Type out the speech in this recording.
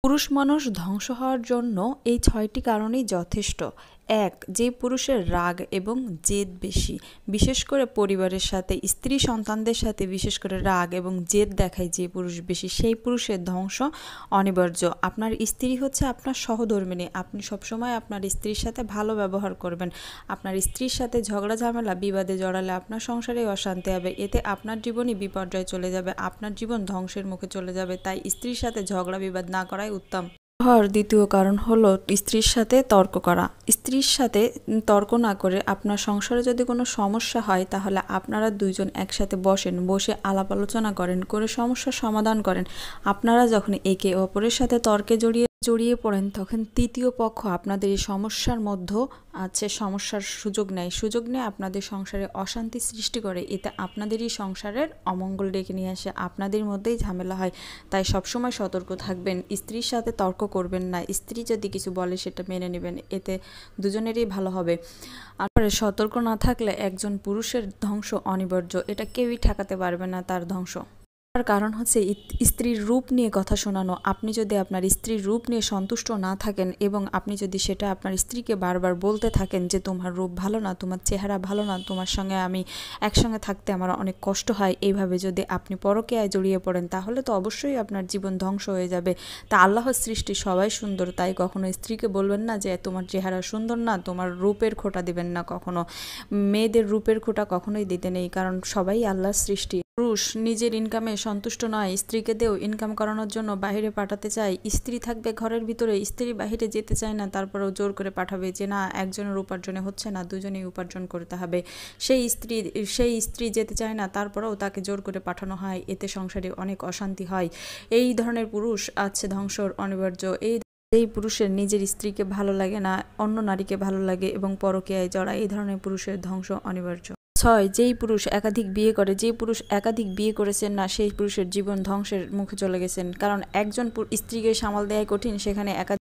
পুরুষ মানুষ ধ্বংস হওয়ার জন্য এই ৬টি কারণেই যথেষ্ট। ১. যে পুরুষের রাগ এবং জেদ বেশি, বিশেষ করে পরিবারের সাথে, স্ত্রী সন্তানদের সাথে বিশেষ করে রাগ এবং জেদ দেখায় যে পুরুষ বেশি, সেই পুরুষের ধ্বংস অনিবার্য। আপনার স্ত্রী হচ্ছে আপনার সহধর্মিণী। আপনি সবসময় আপনার স্ত্রীর সাথে ভালো ব্যবহার করবেন। আপনার স্ত্রীর সাথে ঝগড়া ঝামেলা বিবাদে জড়ালে আপনার সংসারেই অশান্তি হবে। এতে আপনার জীবনই বিপর্যয়ে চলে যাবে, আপনার জীবন ধ্বংসের মুখে চলে যাবে। তাই স্ত্রীর সাথে ঝগড়া বিবাদ না করাই উত্তম। হওয়ার দ্বিতীয় কারণ হলো স্ত্রীর সাথে তর্ক করা। স্ত্রীর সাথে তর্ক না করে আপনার সংসারে যদি কোনো সমস্যা হয় তাহলে আপনারা দুইজন একসাথে বসেন, বসে আলাপ আলোচনা করেন, করে সমস্যার সমাধান করেন। আপনারা যখন একে অপরের সাথে তর্কে জড়িয়ে পড়েন তখন তৃতীয় পক্ষ আপনাদের এই সমস্যার মধ্যে সমস্যার সুযোগ নেয় আপনাদের সংসারে অশান্তি সৃষ্টি করে। এতে আপনাদেরই সংসারের অমঙ্গল ডেকে নিয়ে আসে, আপনাদের মধ্যেই ঝামেলা হয়। তাই সবসময় সতর্ক থাকবেন, স্ত্রীর সাথে তর্ক করবেন না। স্ত্রী যদি কিছু বলে সেটা মেনে নেবেন, এতে দুজনেরই ভালো হবে। আর সতর্ক না থাকলে একজন পুরুষের ধ্বংস অনিবার্য, এটা কেউই ঠেকাতে পারবে না তার ধ্বংস। তার কারণ হচ্ছে স্ত্রীর রূপ নিয়ে কথা শোনানো। আপনি যদি আপনার স্ত্রীর রূপ নিয়ে সন্তুষ্ট না থাকেন এবং আপনি যদি সেটা আপনার স্ত্রীকে বারবার বলতে থাকেন যে তোমার রূপ ভালো না, তোমার চেহারা ভালো না, তোমার সঙ্গে আমি একসঙ্গে থাকতে আমার অনেক কষ্ট হয়, এইভাবে যদি আপনি পরকীয়ায় জড়িয়ে পড়েন তাহলে তো অবশ্যই আপনার জীবন ধ্বংস হয়ে যাবে। তা আল্লাহর সৃষ্টি সবাই সুন্দর, তাই কখনো স্ত্রীকে বলবেন না যে তোমার চেহারা সুন্দর না, তোমার রূপের খোঁটা দিবেন না কখনো। মেয়েদের রূপের খোঁটা কখনোই দিতে নেই, কারণ সবাই আল্লাহর সৃষ্টি। পুরুষ নিজের ইনকামে সন্তুষ্ট নয়, স্ত্রীকে দিয়েও ইনকাম করানোর জন্য বাইরে পাঠাতে চায়। স্ত্রী থাকবে ঘরের ভিতরে, স্ত্রী বাইরে যেতে চায় না, তারপরেও জোর করে পাঠাবে যে না, একজনের উপার্জনে হচ্ছে না, দুজনেই উপার্জন করতে হবে। সেই স্ত্রী যেতে চায় না, তারপরেও তাকে জোর করে পাঠানো হয়। এতে সংসারে অনেক অশান্তি হয়। এই ধরনের পুরুষ আছে ধ্বংসর অনিবার্য। এই পুরুষের নিজের স্ত্রীকে ভালো লাগে না, অন্য নারীকে ভালো লাগে এবং পরকীয়ায় জড়ায়, এই ধরনের পুরুষের ধ্বংস অনিবার্য। ৬. যেই পুরুষ একাধিক বিয়ে করে, যে পুরুষ একাধিক বিয়ে করেছেন না সেই পুরুষের জীবন ধ্বংসের মুখে চলে গেছেন। কারণ একজন স্ত্রীকে সামাল দেওয়াই কঠিন, সেখানে একাধিক